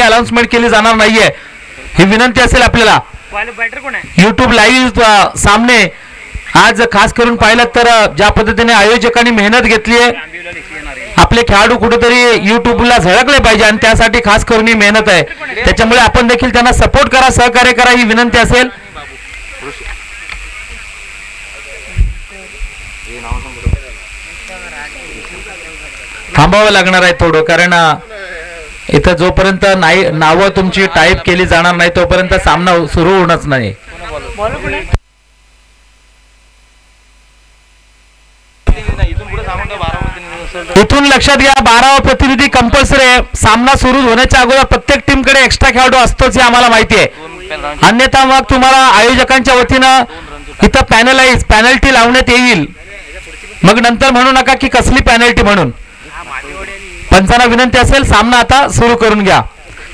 Announcement केली जाणार नाहीये, ही विनंती असेल आपल्याला. युट्यूब लाईव्ह सामने आज खास करून पाहिलं तर ज्या पद्धतीने आयोजकांनी मेहनत घेतली आहे, आपले खेळाडू कुठेतरी युट्यूबला झळकले पाहिजे आणि त्यासाठी खास करून ही मेहनत आहे. त्याच्यामुळे आपण देखील त्यांना सपोर्ट करा, सहकार्य करा, ही विनंती असेल. थांबावं लागणार आहे थोडं, कारण इथं जोपर्यंत नाही नावं तुमची टाईप केली जाणार नाही तोपर्यंत सामना सुरू होणारच नाही. इथून लक्षात घ्या, 12वा प्रतिनिधी कंपल्सरी आहे. सामना सुरू होण्याच्या अगोदर प्रत्येक टीमकडे एक्स्ट्रा खेळाडू असतोच हे आम्हाला माहिती आहे. अन्यथा मग तुम्हाला आयोजकांच्या वतीनं इथं पॅनल्टी लावण्यात येईल. मग नंतर म्हणू नका की कसली पॅनल्टी म्हणून. पंचांना विनंती असेल, सामना आता सुरू करून घ्या.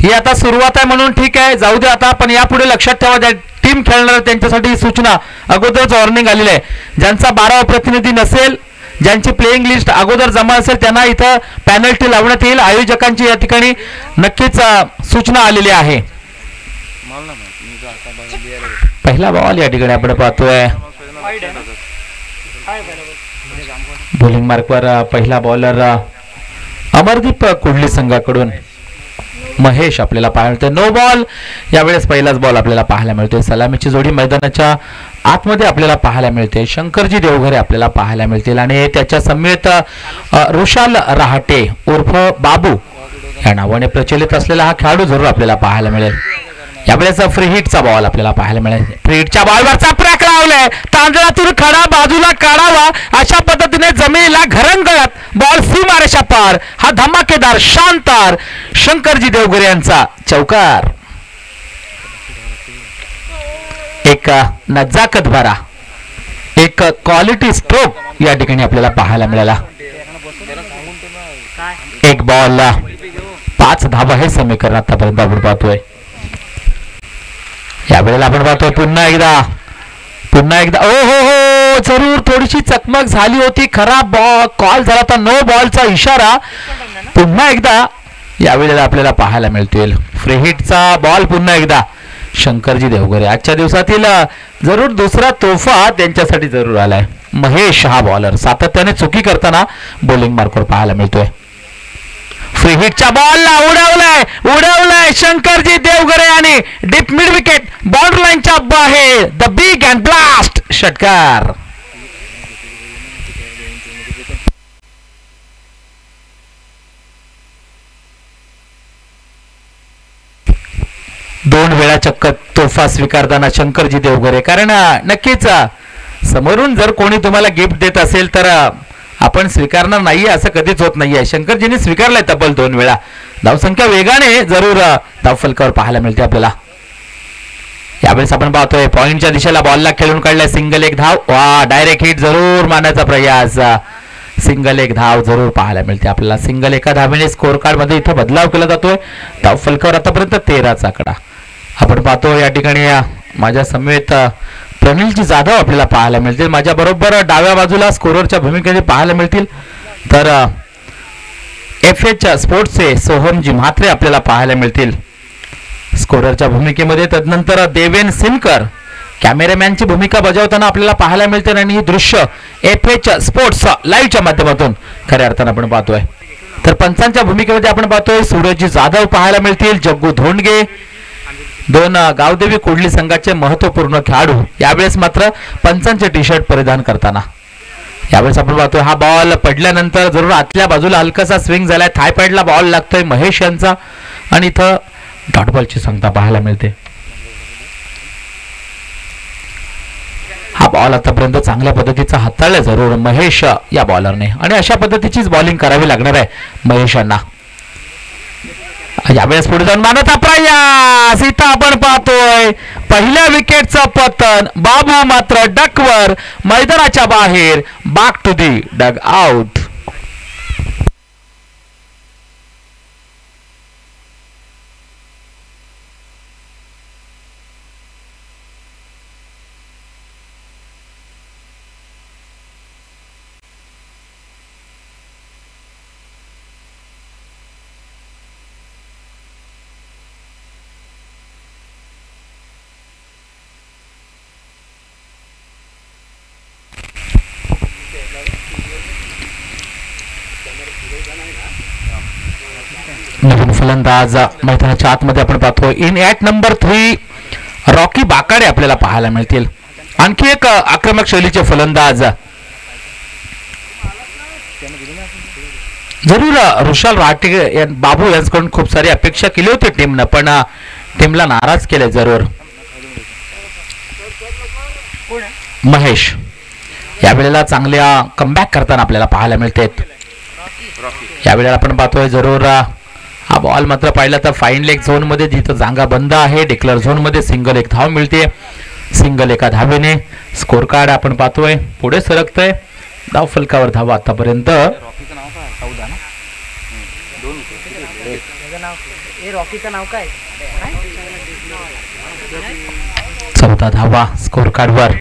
ही आता सुरुवात आहे म्हणून ठीक आहे, जाऊ दे आता. पण यापुढे लक्षात ठेवा, ज्या टीम खेळणार त्यांच्यासाठी सूचना अगोदरच वॉर्निंग आलेली आहे. ज्यांचा 12वा प्रतिनिधी नसेल, ज्यांची प्लेइंग लिस्ट अगोदर जमा असेल, त्यांना इथं पॅनल्टी लावण्यात येईल. आयोजकांची या ठिकाणी नक्कीच सूचना आलेली आहे. पहिला बॉल या ठिकाणी आपण पाहतोय. बॉलिंग मार्कवर पहिला बॉलर अमरदीप कुडली संघाकडून महेश आपल्याला पाहायला मिळतोय. No ball. यावेळेस पहिलाच बॉल आपल्याला पाहायला मिळतोय. सलामीची जोडी मैदानाच्या आतमध्ये आपल्याला पाहायला मिळते. शंकरजी देवघरे आपल्याला पाहायला मिळतील आणि त्याच्या समेत रुशाल रहाटे उर्फ बाबू या नावाने प्रचलित असलेला हा खेळाडू जरूर आपल्याला पाहायला मिळेल. यावेळेस फ्री हिटचा बॉल आपल्याला पाहायला मिळेल. फ्री हिटच्या बॉलवरचा ट्रॅक लावलाय. तांदळातून खडा बाजूला काढावा अशा पद्धतीने जमिनीला घरंगळत बॉल सीमारेषा पार. हा धमाकेदार शानदार शंकरजी देवघरे यांचा चौकार. एक नजाकत भरा, एक क्वालिटी स्ट्रोक या ठिकाणी आपल्याला पाहायला मिळाला. एक बॉल 5 धावा हे समीकरण आतापर्यंत आपण पाहतोय. यावेळेला आपण पाहतोय पुन्हा एकदा ओ हो जरूर थोडीशी चकमक झाली होती. खराब बॉल कॉल झाला होता, नो बॉलचा इशारा. पुन्हा एकदा यावेळेला आपल्याला पाहायला मिळतील. फ्री हिटचा बॉल पुन्हा एकदा शंकरजी देवघरे. आजच्या दिवसातील जरूर दुसरा तोफा त्यांच्यासाठी जरूर आलाय. महेश हा बॉलर सातत्याने चुकी करताना बॉलिंग मार्कवर पाहायला मिळतोय. फ्री हिटच्या बॉलला उडवलाय शंकरजी देवघरे आणि डीप मिड विकेट बाउंड्री लाईनच्या बाहेर. द बिग अँड ब्लास्ट षटकार. दोन वेळा चक्क तोफा स्वीकारताना शंकरजी देवघरे. कारण नक्कीच समोरून जर कोणी तुम्हाला गिफ्ट देत असेल तर आपण स्वीकारणार नाही असं कधीच होत नाहीये. शंकरजींनी स्वीकारलाय तब्बल 2 वेळा. धावसंख्या वेगाने जरूर धावफलकावर पाहायला मिळते आपल्याला. यावेळेस आपण पाहतोय पॉइंटच्या दिशेला बॉलला खेळून काढलाय. सिंगल एक धाव. वा, डायरेक्ट हिट जरूर मारण्याचा प्रयास. सिंगल एक धाव जरूर पाहायला मिळते आपल्याला. सिंगल एका धावेने स्कोर कार्ड मध्ये इथं बदलाव केला जातोय. धावफलकावर आतापर्यंत 13चा आकडा आपण पाहतो. या ठिकाणी माझ्या समेत प्रनिलजी जाधव आपल्याला पाहायला मिळतील. माझ्या बरोबर डाव्या बाजूला स्कोररच्या भूमिकेने पाहायला मिळतील. तर FH स्पोर्ट्सचे सोहमजी म्हात्रे आपल्याला पाहायला मिळतील स्कोररच्या भूमिकेमध्ये. तदनंतर देवेन सिनकर कॅमेरामॅनची भूमिका बजावताना आपल्याला पाहायला मिळते. आणि ही दृश्य FH स्पोर्ट्स लाईव्हच्या माध्यमातून खऱ्या अर्थानं आपण पाहतोय. तर पंचांच्या भूमिकेमध्ये आपण पाहतोय सूरजजी जाधव पाहायला मिळतील. जग्गू धोंडगे, 2 गावदेवी कुडली संघाचे महत्वपूर्ण खेळाडू यावेळेस मात्र पंचांचे टी शर्ट परिधान करताना. यावेळेस आपण पाहतोय हा बॉल पडल्यानंतर जरूर आतल्या बाजूला हलकासा स्विंग झालाय. थाय पॅडला बॉल लागतोय महेश यांचा आणि इथं डॉट बॉलची संख्या पाहायला मिळते. हा बॉल आतापर्यंत चांगल्या पद्धतीचा हाताळला जरूर महेश या बॉलरने आणि अशा पद्धतीचीच बॉलिंग करावी लागणार आहे महेश यांना. यावेळेस पुढे जाऊन मानवता प्रयास. इथं आपण पाहतोय पहिल्या विकेटचं पतन. बाबू मात्र डकवर मैदानाच्या बाहेर. Back to the dugout. नवीन फलंदाज मैदानाच्या आतमध्ये आपण पाहतो. In at number 3 Rocky Bakade आपल्याला पाहायला मिळतील. आणखी एक आक्रमक शैलीचे फलंदाज. जरूर ऋषाल राठे बाबू यांच्याकडून खूप सारी अपेक्षा केली होती टीमनं, पण टीमला नाराज केले जरूर. महेश यावेळेला चांगल्या कमबॅक करताना आपल्याला पाहायला मिळते. यावेळेला आपण पाहतोय जरूर हा बॉल मात्र पाहिला तर फाईन लेग झोन मध्ये जिथं जागा बंद आहे डिक्लेअर झोन मध्ये सिंगल एक धाव मिळते. सिंगल एका धावेने स्कोर कार्ड आपण पाहतोय पुढे सरकतोय. धाव फलकावर धावा आतापर्यंत 14 धावा स्कोर कार्डवर.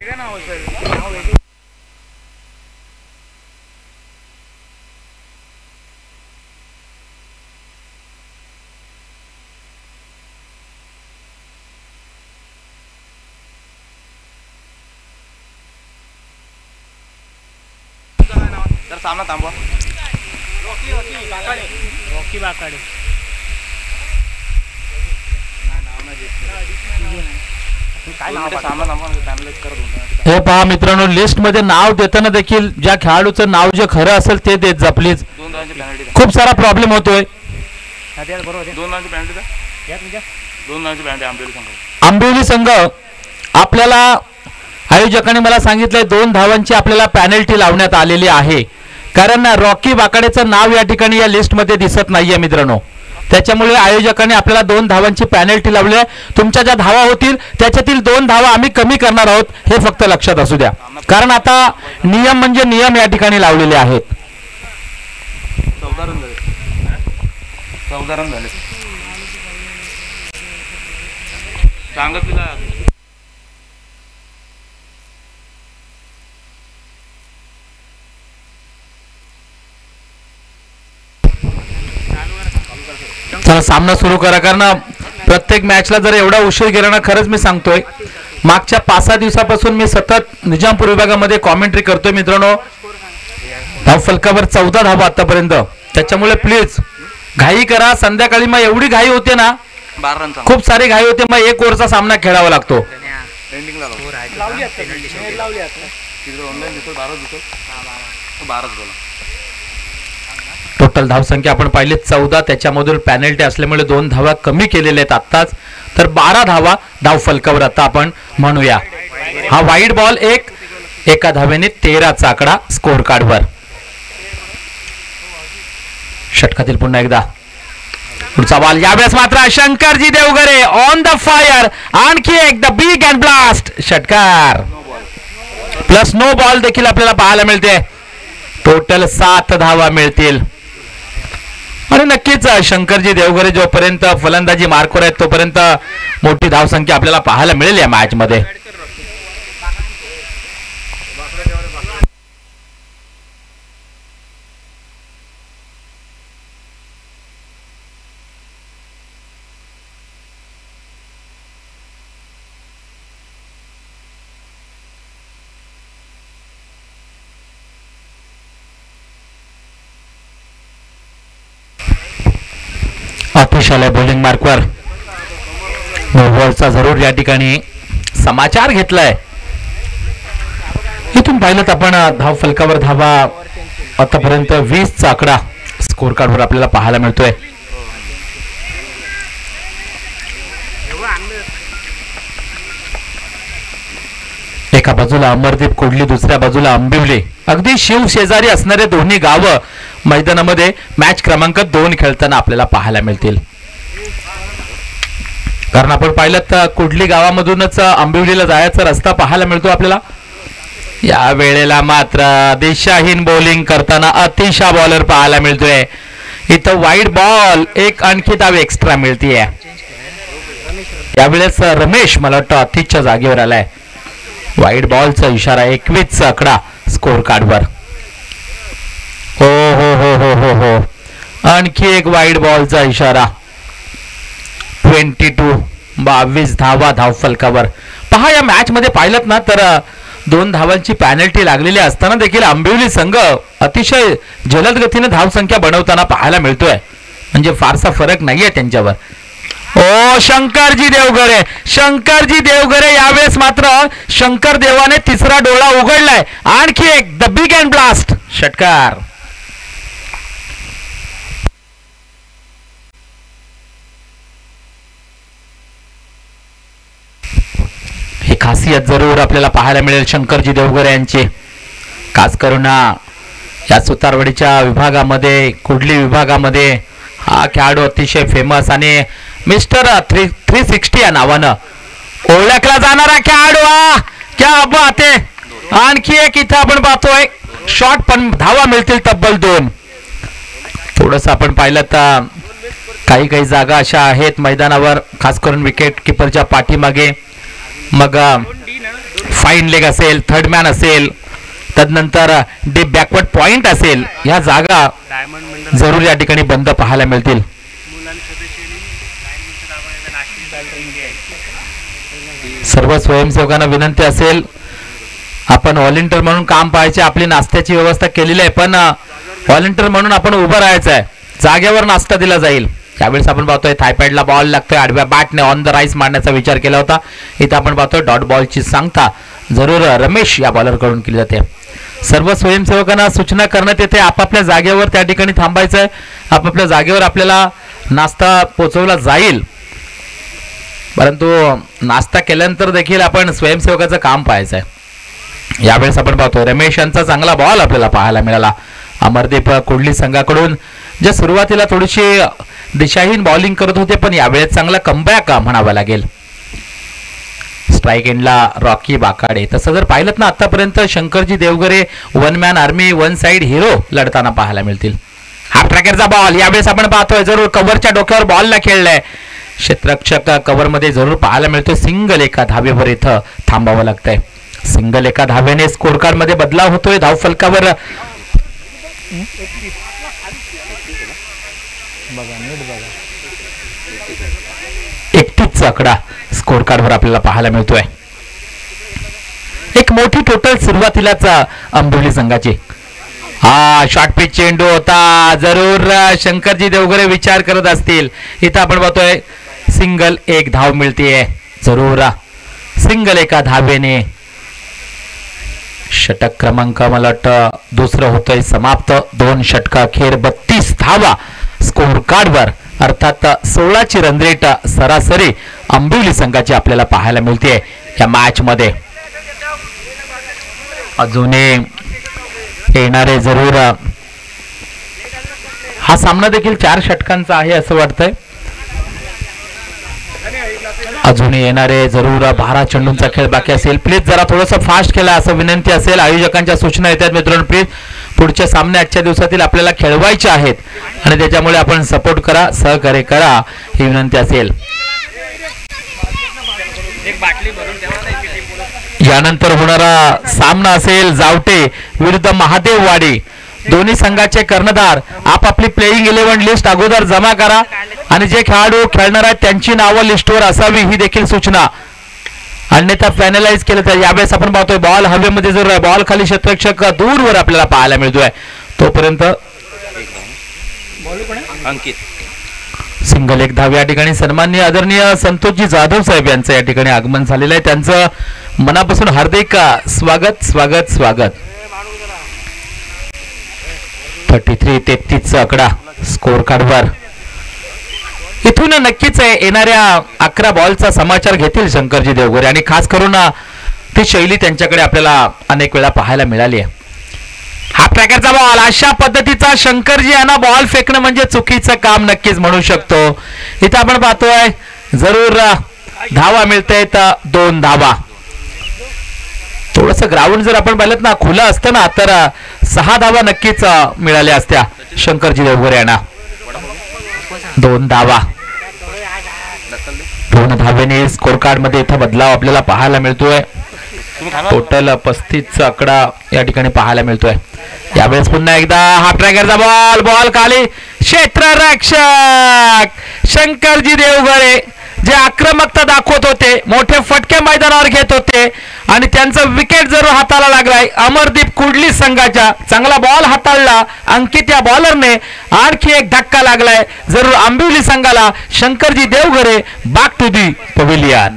सामना थांबवा. रॉकी बाकाडे हे पहा मित्रांनो, लिस्ट मध्ये नाव देताना देखील ज्या खेळाडूचं नाव जे खरं असेल ते देत जा प्लीज. खूप सारा प्रॉब्लेम होतोय. आंबिवली संघ आपल्याला आयोजकांनी मला सांगितलंय 2 धावांची आपल्याला पॅनल्टी लावण्यात आलेली आहे, कारण रॉकी बाकाडेचं नाव या ठिकाणी या लिस्ट मध्ये दिसत नाहीये मित्रांनो. त्याच्यामुळे आयोजकांनी आपल्याला 2 धावांची पॅनल्टी लावली आहे. तुमच्या ज्या धावा होतील त्याच्यातील 2 धावा आम्ही कमी करणार आहोत, हे फक्त लक्षात असू द्या, कारण आता नियम म्हणजे नियम या ठिकाणी लावलेले आहेत. 14 रन झाले. चला सामना सुरू करा, कारण प्रत्येक मॅचला जर एवढा उशीर गेला ना, खरंच मी सांगतोय मागच्या 5-6 दिवसापासून मी सतत निजामपूर विभागामध्ये कॉमेंट्री करतोय मित्रांनो. धाव फलकावर 14 धावा आतापर्यंत. त्याच्यामुळे प्लीज घाई करा. संध्याकाळी मग एवढी घाई होते ना, खूप सारी घाई होते, मग 1 ओव्हरचा सामना खेळावा लागतो. टोटल धावसंख्या आपण पाहिली 14, त्याच्यामधून पॅनल्टी असल्यामुळे 2 धावा कमी केलेल्या आहेत आत्ताच, तर 12 धावा धाव फलकावर आता आपण म्हणूया. हा वाईड बॉल एका धावेने 13चा आकडा स्कोर कार्डवर. षटकातील पुन्हा एकदा पुढचा बॉल. यावेळेस मात्र शंकरजी देवगरे ऑन द फायर. आणखी एक द बिग अँड ब्लास्ट षटकार प्लस नो बॉल देखील आपल्याला पाहायला मिळते. टोटल 7 धावा मिळतील. आणि नक्कीच शंकरजी देवगरे जोपर्यंत फलंदाजी मार्कवर आहेत तोपर्यंत मोठी धावसंख्या आपल्याला पाहायला मिळेल या मॅच मध्ये. अतिशय बॉलिंग मार्कवर नोबॉलचा जरूर या ठिकाणी समाचार घेतलाय. इथून पाहिलं तर आपण धाव फलकावर धावा आतापर्यंत 20चा आकडा स्कोर कार्डवर आपल्याला पाहायला मिळतोय. एका बाजूला अमरदीप कोडली, दुसऱ्या बाजूला आंबिवली, अगदी शिव शेजारी असणारे दोन्ही गावं मैदानामध्ये मॅच क्रमांक 2 खेळताना आपल्याला पाहायला मिळतील. कारण आपण पाहिलं तर कुडली गावामधूनच आंबिवलीला जायचा रस्ता पाहायला मिळतो आपल्याला. या वेळेला मात्र दिशाहीन बॉलिंग करताना अतिशय बॉलर पाहायला मिळतोय. इथं वाईड बॉल, एक आणखी धाव एक्स्ट्रा मिळतीये. यावेळेस रमेश मला वाटतं अतिशय जागेवर आलाय. वाईड बॉलचा इशारा 21चा आकडा स्कोर कार्डवर. हो हो हो हो हो हो आणखी एक वाईड बॉलचा इशारा. 22 धावा धाव फलकावर. पहा या मॅच मध्ये पाहिलं ना तर 2 धावांची पॅनल्टी लागलेली असताना देखील आंबिवली संघ अतिशय जलद गतीने धावसंख्या बनवताना पाहायला मिळतोय. म्हणजे फारसा फरक नाहीये त्यांच्यावर. ओ शंकरजी देवघरे यावेळेस मात्र शंकर देवाने तिसरा डोळा उघडलाय. आणखी एक द बिग अँड ब्लास्ट षटकार. ही खासियत जरूर आपल्याला पाहायला मिळेल शंकरजी देवघरे यांची. खास करून या सुतारवाडीच्या विभागामध्ये, कुडली विभागामध्ये हा खेळाडू अतिशय फेमस आणि मिस्टर 360 या नावानं ओळखला जाणारा खेळाडू. क्या बात आहे. आणखी एक इथं आपण पाहतोय शॉट, पण धावा मिळतील तब्बल 2. थोडस आपण पाहिलं तर काही जागा अशा आहेत मैदानावर, खास करून विकेट किपरच्या पाठीमागे, मग फाईन लेग असेल, थर्ड मॅन असेल, तदनंतर डीप बॅकवर्ड पॉइंट असेल, ह्या जागा जरूर या ठिकाणी बंद पाहायला मिळतील. सर्व स्वयंसेवकांना विनंती असेल, आपण व्हॉलेंटियर म्हणून काम पाहायचे. आपली नाश्त्याची व्यवस्था केलेली आहे, पण व्हॉलेंटियर म्हणून आपण उभं राहायचं आहे. जागेवर नाश्ता दिला जाईल. त्यावेळेस आपण पाहतोय थायपॅडला बॉल लागतोय, आडव्या बॅटने ऑन द राईस मारण्याचा विचार केला होता. इथं आपण पाहतोय डॉट बॉलची सांगता जरूर रमेश या बॉलर कडून केली जाते. सर्व स्वयंसेवकांना सूचना करण्यात येते, आपापल्या जागेवर त्या ठिकाणी थांबायचं आहे. आपापल्या जागेवर आपल्याला नाश्ता पोचवला जाईल, परंतु नाश्ता केल्यानंतर देखील आपण स्वयंसेवकाचं काम पाहायचं आहे. यावेळेस आपण पाहतो रमेश यांचा चांगला बॉल आपल्याला पाहायला मिळाला अमरदीप कुडली संघाकडून, जे सुरुवातीला थोडीशी दिशाहीन बॉलिंग करत होते, पण यावेळेस चांगला कमबॅक म्हणावा लागेल. स्ट्राईक एंडला रॉकी बाकाडे. तसं जर पाहिलं ना आतापर्यंत Shankarji Deoghare one man army, one side hero लढताना पाहायला मिळतील. हा ट्रॅकरचा बॉल यावेळेस आपण पाहतोय जरूर कव्हरच्या डोक्यावर बॉलला खेळलाय. क्षेत्ररक्षक कव्हर मध्ये जरूर पाहायला मिळतोय. सिंगल एका धावेवर इथं थांबावं लागतंय. सिंगल एका धावेने स्कोर कार्ड मध्ये बदलाव होतोय. धावफलकावर 31 आकडा स्कोर कार्डवर आपल्याला पाहायला मिळतोय. एक मोठी टोटल सुरुवातीलाच अंबोली संघाची. हा शॉर्ट पिच चेंडू होता. जरूर शंकरजी देवघरे विचार करत असतील. इथं आपण पाहतोय सिंगल एक धाव मिळतीये. जरूर सिंगल एका धावेने षटक क्रमांक मला वाटतं दुसरं होतंय समाप्त. 2 षटका अखेर 32 धावा स्कोर कार्डवर, अर्थात 16ची रन रेट सरासरी अंबिवली संघाची आपल्याला पाहायला मिळते या मॅच मध्ये. अजूनही येणारे जरूर हा सामना देखील 4 षटकांचा आहे असं वाटतंय. अजूनही येणारे जरूर 12 चेंडूंचा खेळ बाकी असेल. प्लीज जरा थोडंसं फास्ट खेळा असं विनंती असेल. आयोजकांच्या सूचना येतात मित्रांनो. प्लीज पुढचे सामने आजच्या दिवसातील आपल्याला खेळवायचे आहेत आणि त्याच्यामुळे आपण सपोर्ट करा, सहकार्य करा ही विनंती असेल. यानंतर होणारा सामना असेल जावटे विरुद्ध महादेववाडी. दोन्ही संघाचे कर्णधार आपापली प्लेइंग 11 लिस्ट अगोदर जमा करा आणि जे खेळाडू खेळणार आहेत त्यांची नावं लिस्टवर असावी ही देखील सूचना, अन्यथा फायनलाइज केलं तर. यावेळेस आपण पाहतोय बॉल हवेमध्ये जरूर आहे. बॉल खाली क्षेत्ररक्षक दूरवर आपल्याला पाहायला मिळतोय. तोपर्यंत सिंगल एक धाव या ठिकाणी सन्माननीय आदरणीय संतोषजी जाधव साहेब यांचं या ठिकाणी आगमन झालेलं आहे. त्यांचं मनापासून हार्दिक स्वागत स्वागत स्वागत. 33-33 आकडा स्कोर कार्डवर. इथून नक्कीच येणाऱ्या 11 बॉलचा समाचार घेतील शंकरजी देवघरे आणि खास करून ती शैली त्यांच्याकडे आपल्याला अनेक वेळा पाहायला मिळाली आहे. हा ट्रॅकरचा बॉल, अशा पद्धतीचा शंकरजी यांना बॉल फेकणं म्हणजे चुकीचं काम नक्कीच म्हणू शकतो. इथं आपण पाहतोय जरूर धावा मिळतायत 2 धावा. थोडस ग्राउंड जर आपण पाहिलं ना खुलं असतं ना तर 6 धावा नक्कीच मिळाल्या असत्या शंकरजी देवघरे यांना. 2 धावा 2 धावेने स्कोर कार्ड मध्ये इथं बदलाव आपल्याला पाहायला मिळतोय. टोटल 35 आकडा या ठिकाणी पाहायला मिळतोय. यावेळेस पुन्हा एकदा हा ट्रॅकरचा बॉल, बॉल खाली क्षेत्ररक्षक शंकरजी देवघरे जे आक्रमकता दाखवत होते, मोठे फटके मैदानावर घेत होते आणि त्यांचं विकेट जरूर हाताला लागलाय अमरदीप कुडली संघाच्या. चांगला बॉल हाताळला अंकित या बॉलरने. आणखी एक धक्का लागलाय जरूर आंबिवली संघाला. Shankarji Deoghare back to the pavilion.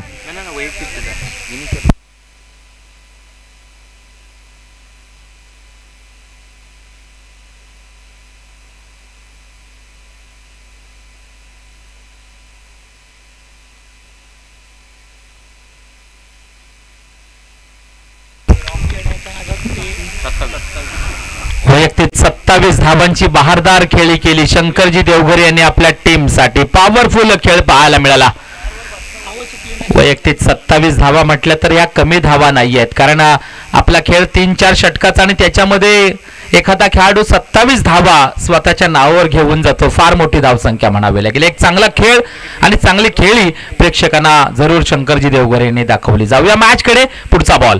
वैयक्तिक 27 धावांची बहारदार खेळी केली शंकरजी देवघरे यांनी आपल्या टीम साठी. पॉवरफुल खेळ पाहायला मिळाला. वैयक्तिक 27 धावा म्हटल्या तर या कमी धावा नाही आहेत, कारण आपला खेळ 3-4 षटकाचा आणि त्याच्यामध्ये एखादा खेळाडू 27 धावा स्वतःच्या नावावर घेऊन जातो. फार मोठी धावसंख्या म्हणावी लागेल. एक चांगला खेळ आणि चांगली खेळी प्रेक्षकांना जरूर शंकरजी देवघरे यांनी दाखवली. जाऊया मॅच कडे. पुढचा बॉल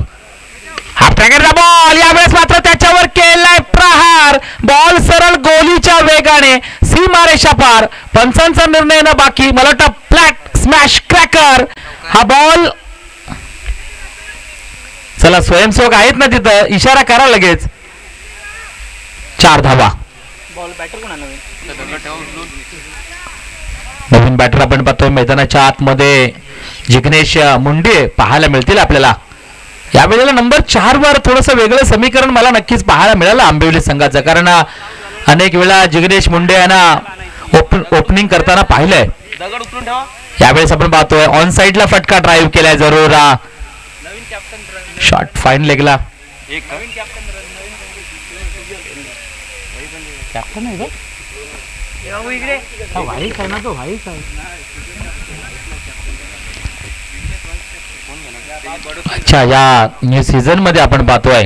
हाफ ट्रॅकरचा बॉल. यावेळेस मात्र त्याच्यावर केलाय प्रहार. बॉल सरळ गोलीच्या वेगाने सीमारेषा पार. पंचांचा निर्णय न बाकी. मला वाटतं फ्लॅट स्मॅश क्रॅकर हा बॉल. चला स्वयंसेवक आहेत ना तिथं, इशारा करा लगेच. 4 धावा. नवीन बॅटर आपण पाहतोय मैदानाच्या आतमध्ये जिग्नेश मुंडे पाहायला मिळतील आपल्याला. यावेळेला नंबर 4 वर थोडस वेगळं समीकरण मला नक्कीच पाहायला मिळालं आंबिवली संघाचं, कारण अनेक वेळा जिग्नेश मुंडे यांना ओपनिंग करताना पाहिलंय. यावेळेस आपण पाहतोय ऑन साइडला फटका ड्राईव्ह केलाय जरूर. शॉट फाईन लेगला. अच्छा, या न्यू सीझन मध्ये आपण पाहतोय.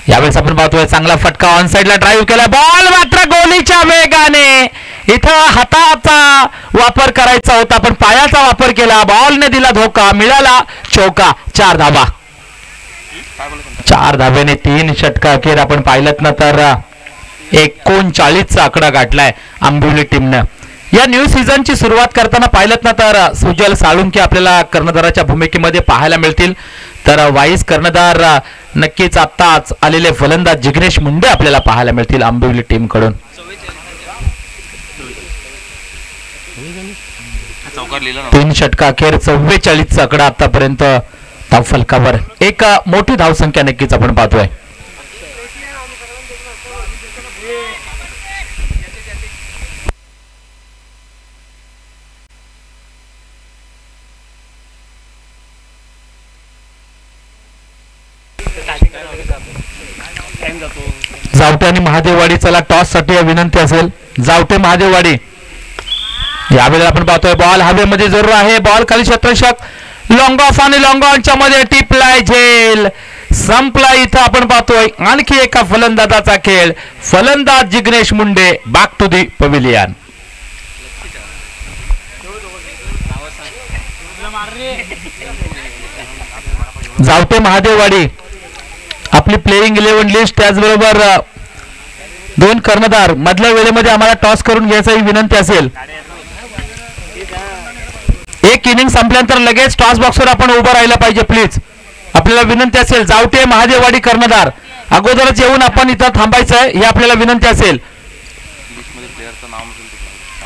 यावेळेस आपण पाहतोय चांगला फटका ऑन साइडला ड्राईव्ह केला. बॉल मात्र गोलीच्या वेगाने. इथं हाताचा वापर करायचा होता पण पायाचा वापर केला. बॉलने दिला धोका, मिळाला चौका. 4 धावा. 4 धावेने 3 षटका अखेर आपण पाहिलं ना तर 39चा आकडा गाठलाय आंबिवली टीमनं. या न्यू सीझनची सुरुवात करताना पाहिलं ना तर सुजल साळुंके आपल्याला कर्णधाराच्या भूमिकेमध्ये पाहायला मिळतील, तर वाईस कर्णधार नक्कीच आत्ताच आलेले फलंदाज जिग्नेश मुंडे आपल्याला पाहायला मिळतील आंबिवली टीम कडून. 3 षटका अखेर 44चा आकडा आतापर्यंत धावफलकावर. एक मोठी धावसंख्या नक्कीच आपण पाहतोय. जावटे आणि महादेववाडी. चला टॉस साठी विनंती असेल. जावटे महादेववाडी. यावेळेला आपण पाहतोय बॉल हवेमध्ये जरूर आहे. बॉल खाली क्षेत्ररक्षक लॉंग ऑफ आणि लॉंग ऑनच्या मध्ये टिपलाय झेल. संपला. इथं आपण पाहतोय आणखी एका फलंदाजाचा खेळ. फलंदाज Jignesh Munde back to the pavilion. Jawte Mahadevwadi आपली प्लेइंग 11 लिस्ट, त्याचबरोबर 2 कर्णधार. मधल्या वेळेमध्ये आम्हाला टॉस करून घ्यायचा ही विनंती असेल. एक इनिंग संपल्यानंतर लगेच टॉस बॉक्सवर आपण उभं राहिलं पाहिजे प्लीज. आपल्याला विनंती असेल. जावटे महादेववाडी कर्णधार अगोदरच येऊन आपण इथं थांबायचं आहे ही आपल्याला विनंती असेल.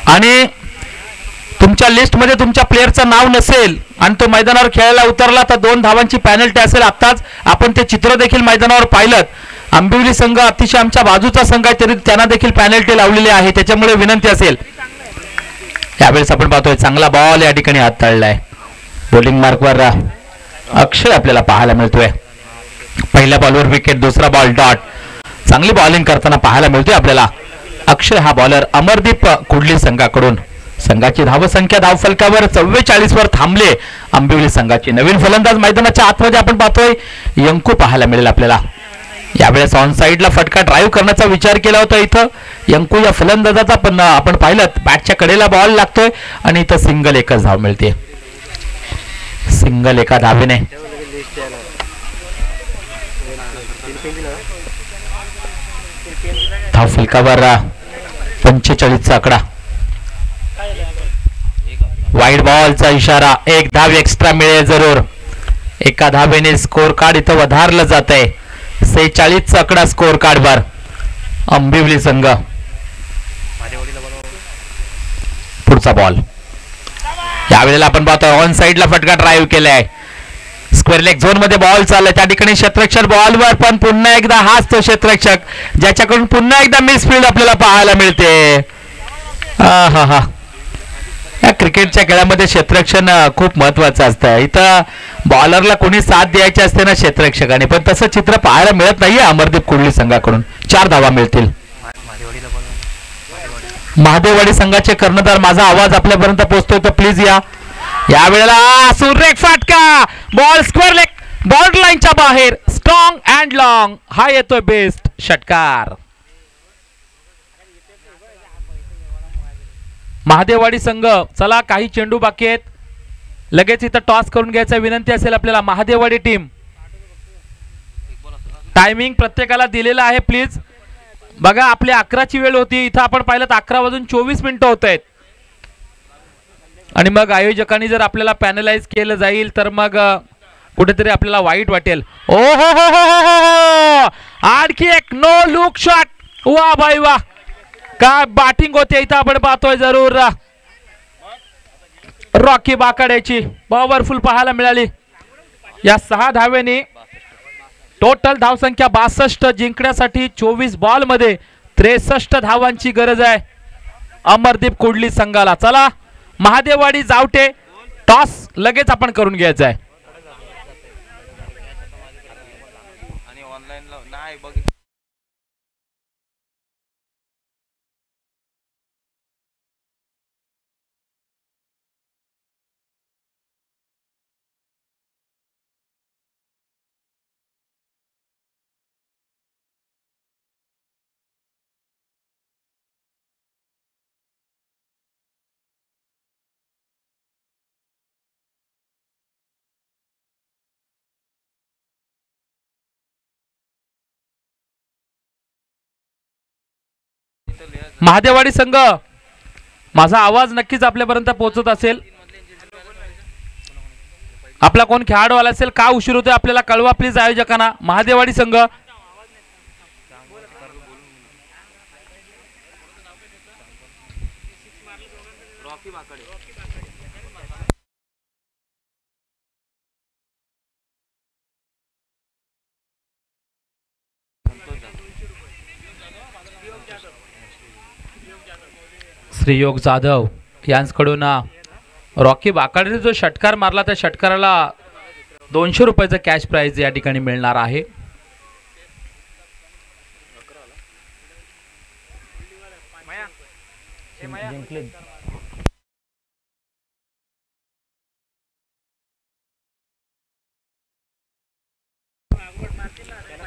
आणि तुमच्या लिस्टमध्ये तुमच्या प्लेअरचं नाव नसेल आणि तो मैदानावर खेळायला उतरला तर 2 धावांची पॅनल्टी असेल. आत्ताच आपण ते चित्र देखील मैदानावर पाहिलं. आंबिवली संघ अतिशय आमच्या बाजूचा संघ आहे तरी त्यांना देखील पॅनल्टी लावलेली आहे, त्याच्यामुळे विनंती असेल. यावेळेस आपण पाहतोय चांगला बॉल या ठिकाणी हाताळलाय. बॉलिंग मार्कवर अक्षय आपल्याला पाहायला मिळतोय. पहिल्या बॉलवर विकेट, दुसरा बॉल डॉट. चांगली बॉलिंग करताना पाहायला मिळतोय आपल्याला अक्षय हा बॉलर अमरदीप कुडली संघाकडून. संघाची धावसंख्या धावफलकावर 44 वर थांबले आंबिवली संघाची. नवीन फलंदाज मैदानाच्या आतमध्ये आपण पाहतोय यंकू पाहायला मिळेल आपल्याला. यावेळेस ऑन साइडला फटका ड्राईव्ह करण्याचा विचार केला होता इथं यंकू या फलंदाजाचा, पण आपण पाहिलं बॅटच्या कडेला बॉल लागतोय आणि इथं सिंगल एकच धाव मिळते. सिंगल एका धावेने धावफलकावर 45चा आकडा. वाईट बॉलचा इशारा. एक धाव एक्स्ट्रा मिळेल जरूर. एका धावेने स्कोर कार्ड इथं वधारलं जात आहे. 46 चा आकडा स्कोर कार्ड वर. आंबिवली संघ. पुढचा बॉल यावेळेला आपण पाहतोय ऑन साइडला फटका ड्राईव्ह केलाय. स्क्वेअर लेग झोन मध्ये बॉल चाललाय. त्या ठिकाणी क्षेत्ररक्षक बॉलवर, पण पुन्हा एकदा हाच तो क्षेत्ररक्षक ज्याच्याकडून पुन्हा एकदा मिसफिल्ड आपल्याला पाहायला मिळते. हा हा या क्रिकेटच्या खेळामध्ये क्षेत्ररक्षण खूप महत्वाचं असतं. इथं बॉलरला कोणी साथ द्यायची असते ना क्षेत्ररक्षकाने, पण तसं चित्र पाहायला मिळत नाहीये अमरदीप कुडली संघाकडून. 4 धावा मिळतील. महादेववाडी संघाचे कर्णधार, माझा आवाज आपल्यापर्यंत पोहोचतोय तर प्लीज या. यावेळेला सुरेख फटका. बॉल स्क्वेअर लेग बॉर्डर लाईनच्या बाहेर. Strong and long. हा येतोय बेस्ट षटकार. महादेववाडी संघ, चला काही चेंडू बाकी आहेत. लगेच इथं टॉस करून घ्यायचा विनंती असेल आपल्याला. महादेववाडी टीम, टायमिंग प्रत्येकाला दिलेला आहे प्लीज. बघा आपली 11ची वेळ होती, इथं आपण पाहिलं 11:24 होत आहेत. आणि मग आयोजकांनी जर आपल्याला पॅनलाइज केलं जाईल तर मग कुठेतरी आपल्याला वाईट वाटेल. ओ हो हो हो, आणखी एक नो लुक शॉट. वा भाई वा, काय बॅटिंग होते इथं आपण पाहतोय. जरूर रॉकी बाकाड्याची पॉवरफुल पाहायला मिळाली. या 6 धावेने टोटल धावसंख्या 62 जिंकण्यासाठी 24 बॉल मध्ये 63 धावांची गरज आहे अमरदीप कुडली संघाला. चला महादेववाडी जावटे, टॉस लगेच आपण करून घ्यायचा आहे. महादेववाडी संघ, माझा आवाज नक्कीच आपल्यापर्यंत पोहोचत असेल. आपला कोण खेळाडू आला असेल, का उशीर होतोय आपल्याला कळवा प्लीज आयोजकांना. महादेववाडी संघ, श्रीयोग जाधव यांकडून रॉकी बाकाडीने जो षटकार मारला त्या षटकाराला 200 रुपयाचं कॅश प्राइज या ठिकाणी मिळणार आहे.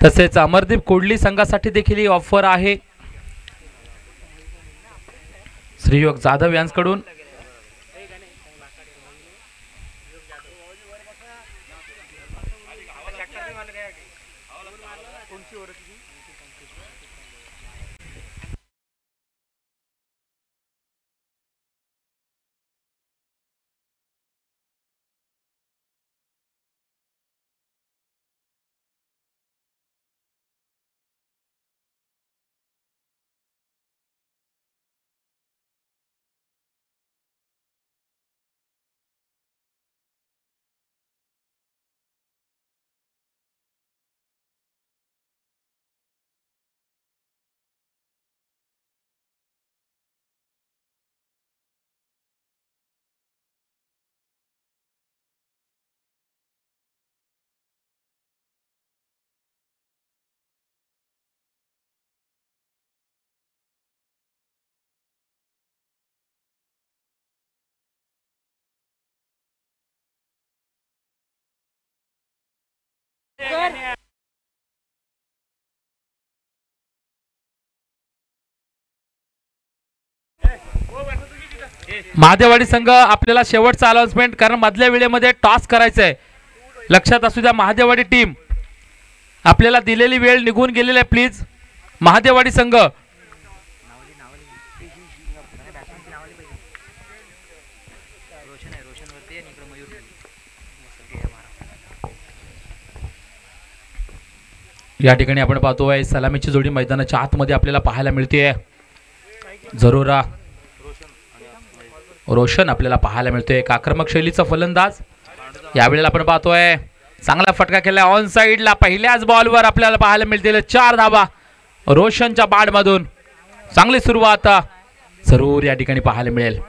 तसेच अमरदीप कुडली संघासाठी देखील ही ऑफर आहे. श्रीयोग जाधव यांकडून महादेववाडी संघ, आपल्याला शेवटचा अनाउन्समेंट, कारण मधल्या वेळेमध्ये टॉस करायचं आहे. लक्षात असू द्या महादेववाडी टीम, आपल्याला दिलेली वेळ निघून गेलेली आहे. प्लीज महादेववाडी संघ, या ठिकाणी आपण पाहतोय सलामीची जोडी मैदानाच्या आतमध्ये आपल्याला पाहायला मिळते. जरूर रोशन आपल्याला पाहायला मिळतोय. एक आक्रमक शैलीचा फलंदाज. यावेळेला आपण पाहतोय चांगला फटका केला ऑन साइडला. पहिल्याच बॉलवर आपल्याला पाहायला मिळतील 4 धावा रोशनच्या बॅटमधून. चांगली सुरुवात जरूर या ठिकाणी पाहायला मिळेल.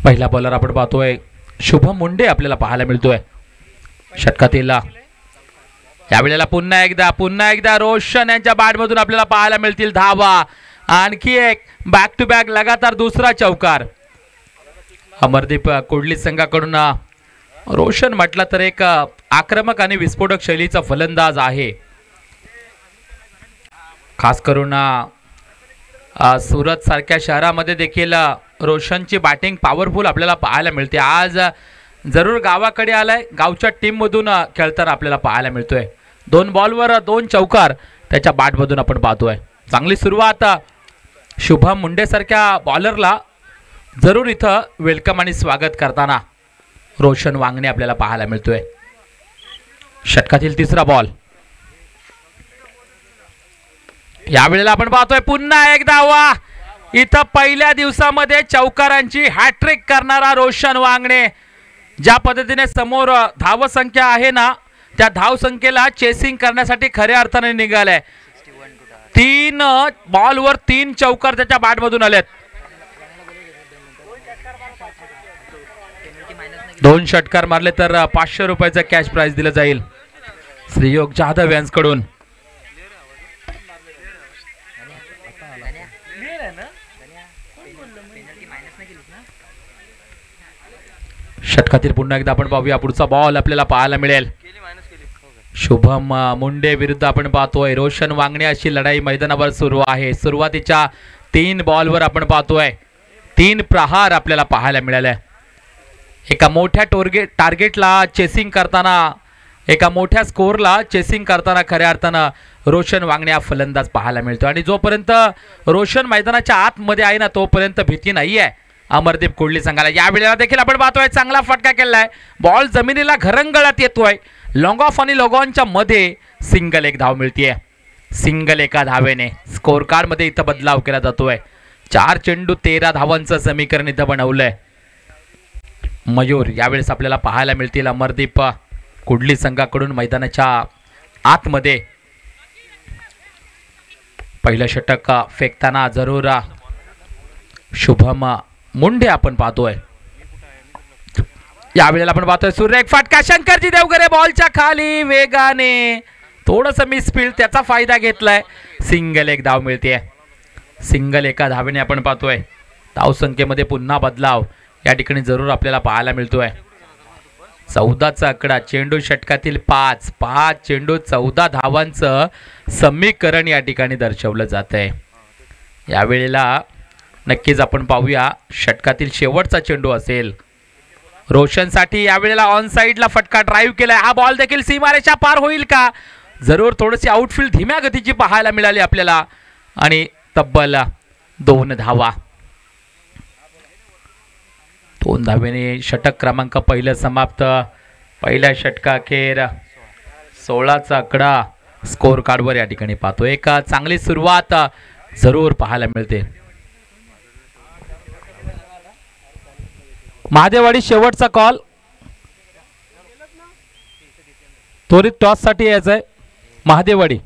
पहिला बॉलर आपण पाहतोय शुभम मुंडे आपल्याला पाहायला मिळतोय षटकातील. यावेळेला पुन्हा एकदा रोशन यांच्या बॅटमधून आपल्याला पाहायला मिळतील धावा. आणखी एक बॅक टू बॅक लगातार दुसरा चौकार. अमरदीप कोडली संघाकडून रोशन म्हटलं तर एक आक्रमक आणि विस्फोटक शैलीचा फलंदाज आहे. खास करून सुरत सारख्या शहरामध्ये देखील रोशनची बॅटिंग पॉवरफुल आपल्याला पाहायला मिळते. आज जरूर गावाकडे आलाय. गावच्या टीम मधून खेळताना आपल्याला पाहायला मिळतोय. 2 बॉलवर 2 चौकार त्याच्या बॅटमधून आपण पाहतोय. चांगली सुरुवात शुभम मुंडे सारख्या बॉलरला जरूर इथं वेलकम आणि स्वागत करताना रोशन वांगणे आपल्याला पाहायला मिळतोय. षटकातील तिसरा बॉल. यावेळेला आपण पाहतोय पुन्हा एकदा वा इथं पहिल्या दिवसामध्ये चौकारांची हॅट्रिक करणारा रोशन वांगणे. ज्या पद्धतीने समोर धावसंख्या आहे ना त्या धावसंख्येला चेसिंग करण्यासाठी खऱ्या अर्थाने निघालाय. 3 बॉलवर 3 चौकार त्याच्या बॅटमधून आलेत. 2 षटकार मारले तर 500 रुपयाचा कॅश प्राइज दिलं जाईल श्रीयोग जाधव यांच्याकडून. षटकातील पुन्हा एकदा आपण पाहूया पुढचा बॉल आपल्याला पाहायला मिळेल. शुभम मुंडे विरुद्ध आपण पाहतोय रोशन वांगणे अशी लढाई मैदानावर सुरू आहे. सुरुवातीच्या 3 बॉलवर आपण पाहतोय 3 प्रहार आपल्याला पाहायला मिळाले. एका मोठ्या टार्गेटला चेसिंग करताना एका मोठ्या स्कोरला चेसिंग करताना खऱ्या अर्थानं रोशन वांगणे हा फलंदाज पाहायला मिळतो. आणि जोपर्यंत रोशन मैदानाच्या आतमध्ये आहे ना तोपर्यंत भीती नाही आहे अमरदीप कोडली संघाला. या वेळेला देखील आपण पाहतोय चांगला फटका केलाय. बॉल जमिनीला घरंगळत येतोय. लॉंग ऑफ आणि लॉग ऑनच्या मध्ये सिंगल एक धाव मिळतीये. सिंगल एका धावेने स्कोर कार्ड मध्ये इथं बदलाव केला जातोय. 4 चेंडू 13 धावांचं समीकरण इथं बनवलंय. मयूर यावेळेस आपल्याला पाहायला मिळतील अमरदीप कुडली संघाकडून मैदानाच्या आतमध्ये. पहिलं षटक फेकताना जरूर शुभम मुंडे आपण पाहतोय. यावेळेला आपण पाहतोय सूर्य एक फटका शंकरजी देवगरे बॉलच्या खाली वेगाने थोडस मिसफील्ड त्याचा फायदा घेतलाय. सिंगल एक धाव मिळते. सिंगल एका धावेने आपण पाहतोय धावसंख्येमध्ये पुन्हा बदलाव या ठिकाणी जरूर आपल्याला पाहायला मिळतोय. 14चा आकडा. चेंडू षटकातील 5 चेंडू 14 धावांचं समीकरण या ठिकाणी दर्शवलं जात आहे. यावेळेला नक्कीच आपण पाहूया षटकातील शेवटचा चेंडू असेल रोशनसाठी. यावेळेला ऑन साइडला फटका ड्राईव्ह केलाय. हा बॉल देखील सीमारेषा पार होईल का? जरूर थोडीशी आउटफील्ड धीम्या गतीची पाहायला मिळाली आपल्याला. आणि तब्बल 2 धावा. 2 धावेने षटक क्रमांक पहिलं समाप्त. पहिल्या षटकाखेर 16चा आकडा स्कोर कार्डवर या ठिकाणी पाहतो. एक चांगली सुरुवात जरूर पाहायला मिळते. महादेवाडी शेवटचा कॉल. त्वरित टॉस साठी यायचंय महादेवाडी.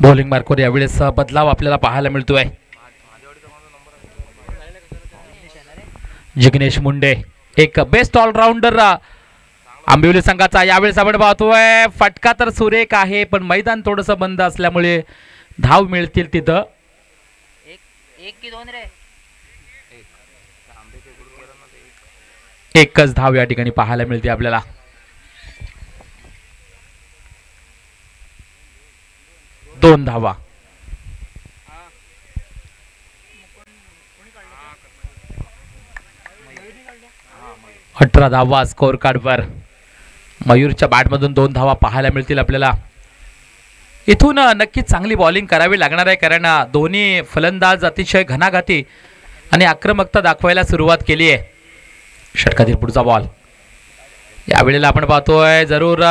बॉलिंग मार्कवर यावेळेस बदलाव आपल्याला पाहायला मिळतोय. जिग्नेश मुंडे एक बेस्ट ऑलराऊंडर आंबिवली संघाचा. यावेळेस आपण पाहतोय फटका तर सुरेख आहे, पण मैदान थोडंसं बंद असल्यामुळे धाव मिळतील तिथं. एक की दोन रे. एकच धाव या ठिकाणी पाहायला मिळते आपल्याला. दोन धावा. 18 धावा स्कोर कार्डवर. मयूरच्या बॅटमधून 2 धावा पाहायला मिळतील आपल्याला. इथून नक्कीच चांगली बॉलिंग करावी लागणार आहे, कारण दोन्ही फलंदाज अतिशय घणाघाती आणि आक्रमकता दाखवायला सुरुवात केली आहे. षटकातील पुढचा बॉल. यावेळेला आपण पाहतोय जरूर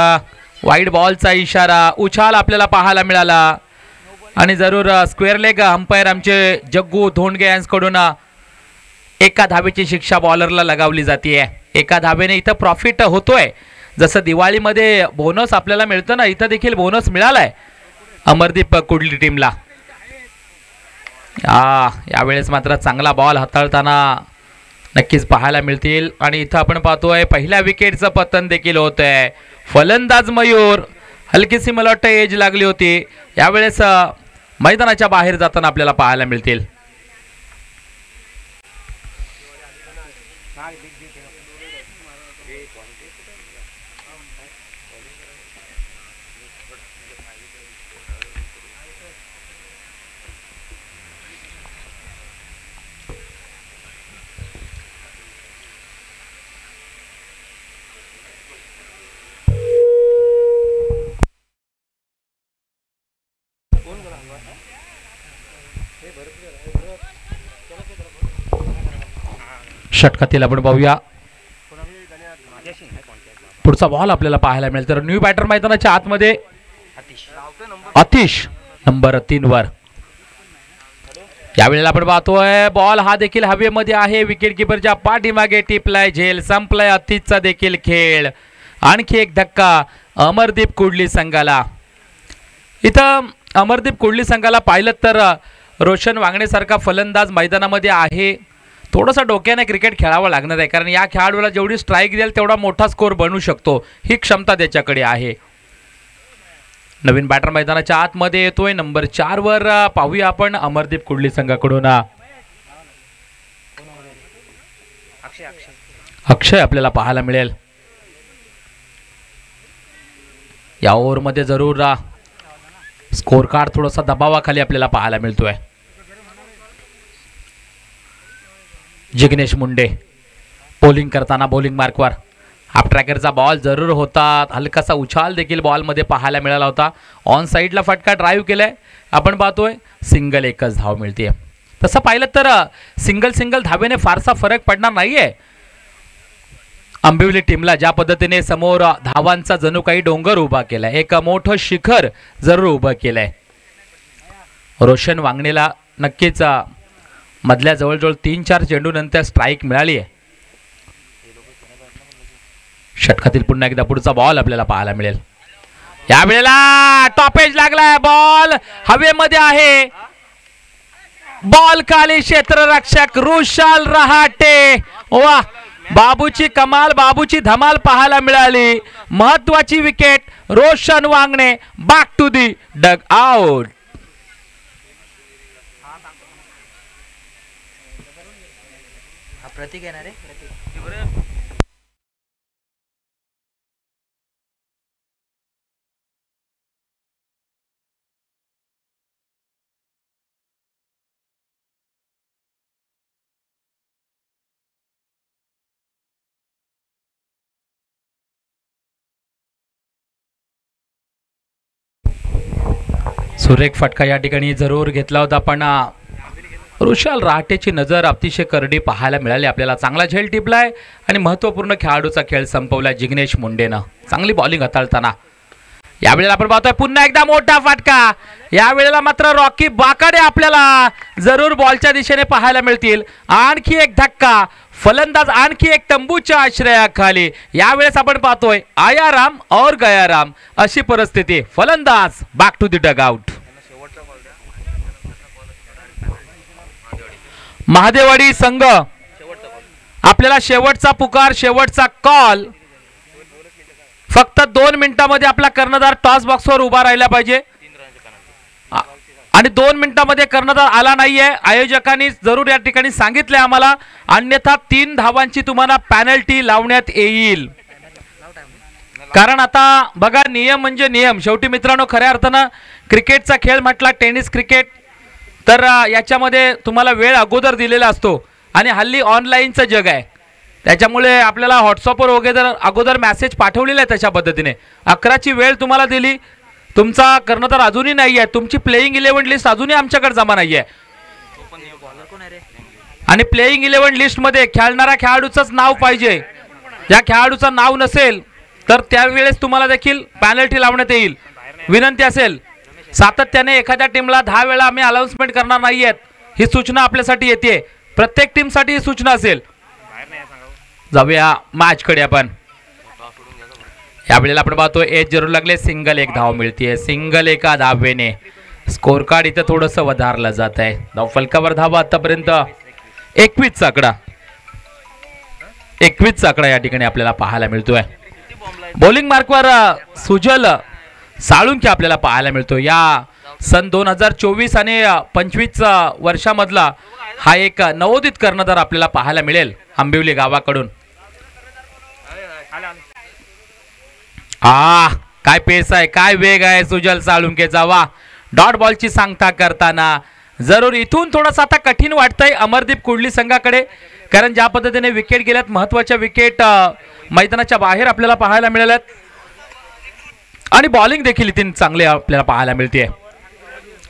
वाईड बॉलचा इशारा, उछाल आपल्याला पाहायला मिळाला आणि जरूर स्क्वेअर लेग. अंपायर आमचे जग्गू धोंडगे यांच्याकडून एका धावेची शिक्षा बॉलरला लगावली जाते. एका धावेने इथं प्रॉफिट होतोय. जसं दिवाळीमध्ये बोनस आपल्याला मिळतं ना, इथं देखील बोनस मिळालाय अमरदीप कुडली टीमला. यावेळेस मात्र चांगला बॉल हाताळताना नक्कीच पाहायला मिळतील. आणि इथं आपण पाहतोय पहिल्या विकेटचं पतन देखील होत आहे. फलंदाज मयूर हलकीशी मला वाटतं एज लागली होती. यावेळेस मैदानाच्या बाहेर जाताना आपल्याला पाहायला मिळतील. षटकातील आपण पाहूया पुढचा बॉल आपल्याला पाहायला मिळेल. तर न्यू बॅटर मैदानाच्या आतमध्ये आतिश नंबर 3 वर. यावेळेला आपण पाहतोय बॉल हा देखील हवेमध्ये आहे. विकेट किपरच्या पाठीमागे टिपलाय झेल. संपलाय आतिशचा देखील खेळ. आणखी एक धक्का अमरदीप कुडली संघाला. इथं अमरदीप कुडली संघाला पाहिलं तर रोशन वांगणेसारखा फलंदाज मैदानामध्ये आहे. थोडंसं डोक्याने क्रिकेट खेळावं लागणार आहे, कारण या खेळाडूला जेवढी स्ट्राईक देईल तेवढा मोठा स्कोर बनू शकतो. ही क्षमता त्याच्याकडे आहे. नवीन बॅटर मैदानाच्या आतमध्ये येतोय नंबर 4 वर. पाहूया आपण अमरदीप कुडली संघाकडून अक्षय आपल्याला पाहायला मिळेल. या ओव्हरमध्ये जरूर स्कोर कार्ड थोडासा दबावाखाली आपल्याला पाहायला मिळतोय. जिग्नेश मुंडे बॉलिंग करताना बॉलिंग मार्कवर. हाफ ट्रॅकरचा बॉल जरूर होता. हलकासा उछाल देखील बॉलमध्ये पाहायला मिळाला होता. ऑन साईडला फटका ड्राईव्ह केलाय. आपण पाहतोय सिंगल एकच धाव मिळते. तसं पाहिलं तर सिंगल धावेने फारसा फरक पडणार नाहीये आंबिवली टीमला. ज्या पद्धतीने समोर धावांचा जणू काही डोंगर उभा केलाय, एक मोठं शिखर जरूर उभं केलंय. रोशन वांगणेला नक्कीच मधल्या जवळजवळ 3-4 चेंडूनंतर स्ट्राईक मिळाली आहे. षटकातील पुन्हा एकदा पुढचा बॉल आपल्याला पाहायला मिळेल. यावेळेला टॉपेज लागलाय. बॉल हवेमध्ये आहे. बॉल खाली क्षेत्ररक्षक रुशाल रहाटे. वा, बाबूची कमाल, बाबूची धमाल पाहायला मिळाली. महत्वाची wicket. Roshan Wangane back to the dugout. Pratik येणार आहे. सुरेख फटका या ठिकाणी जरूर घेतला होता, पण रुशाल रहाटेची नजर अतिशय करडी पाहायला मिळाली आपल्याला. चांगला झेल टिपलाय आणि महत्त्वपूर्ण खेळाडूचा खेळ संपवला जिग्नेश मुंडेनं चांगली बॉलिंग हाताळताना. यावेळेला आपण पाहतोय पुन्हा एकदा मोठा फटका. यावेळेला मात्र रॉकी बाकाडे आपल्याला जरूर बॉलच्या दिशेने पाहायला मिळतील. आणखी एक धक्का. फलंदाज आणखी एक तंबूच्या आश्रयाखाली. यावेळेस आपण पाहतोय आयाराम और गयाराम अशी परिस्थिती. फलंदाज back to the dugout. Mahadevwadi संघ आपल्याला शेवटचा पुकार, शेवटचा कॉल. फक्त 2 मिनिटांमध्ये आपला कर्णधार टॉस बॉक्सवर उभा राहिला पाहिजे आणि 2 मिनिटांमध्ये कर्णधार आला नाहीये. आयोजकांनी जरूर या ठिकाणी सांगितले आम्हाला, अन्यथा 3 धावांची तुम्हाला पॅनल्टी लावण्यात येईल. कारण आता बघा, नियम म्हणजे नियम. शेवटी मित्रांनो, खऱ्या अर्थानं क्रिकेटचा खेळ म्हटला, टेनिस क्रिकेट, तर याच्यामध्ये तुम्हाला वेळ अगोदर दिलेला असतो आणि हल्ली ऑनलाईनचं जग आहे. त्याच्यामुळे आपल्याला व्हॉट्सअपवर वगैरे अगोदर मेसेज पाठवलेला आहे. तशा पद्धतीने 11ची वेळ तुम्हाला दिली. तुमचा कर्णधार अजूनही नाही आहे, तुमची प्लेइंग 11 लिस्ट अजूनही आमच्याकडे जमा नाही आहे. आणि प्लेइंग 11 लिस्टमध्ये खेळणाऱ्या खेळाडूचंच नाव पाहिजे. ज्या खेळाडूचं नाव नसेल तर त्यावेळेस तुम्हाला देखील पॅनल्टी लावण्यात येईल. विनंती असेल, सातत्याने एखाद्या टीमला 10 वेळा आम्ही अनाउन्समेंट करणार नाही आहेत, ही सूचना आपल्यासाठी येते. प्रत्येक टीमसाठी ही सूचना असेल. जाऊया मॅचकडे आपण. यावेळेला आपण पाहतो एज जरूर लागले, सिंगल 1 धाव मिळतीये. सिंगल 1 धावेने स्कोर कार्ड इथं थोडंसं वधारलं जात आहे. धाव फलकावर धावा आतापर्यंत 21चा आकडा, 21चा आकडा या ठिकाणी आपल्याला पाहायला मिळतोय. बॉलिंग मार्कवर सुजल साळुंखे आपल्याला पाहायला मिळतो. या सन 2024 आणि 25 वर्षामधला हा एक नवोदित कर्णधार आपल्याला पाहायला मिळेल आंबिवली गावाकडून. काय पेस आहे, काय वेग आहे सुजल साळुंखेचा. वा, डॉट बॉलची सांगता करताना जरूर इथून थोडासा आता कठीण वाटतंय अमरदीप कुडली संघाकडे, कारण ज्या पद्धतीने विकेट गेल्यात, महत्वाच्या विकेट मैदानाच्या बाहेर आपल्याला पाहायला मिळाल्यात आणि बॉलिंग देखील इथे चांगली आपल्याला पाहायला मिळते.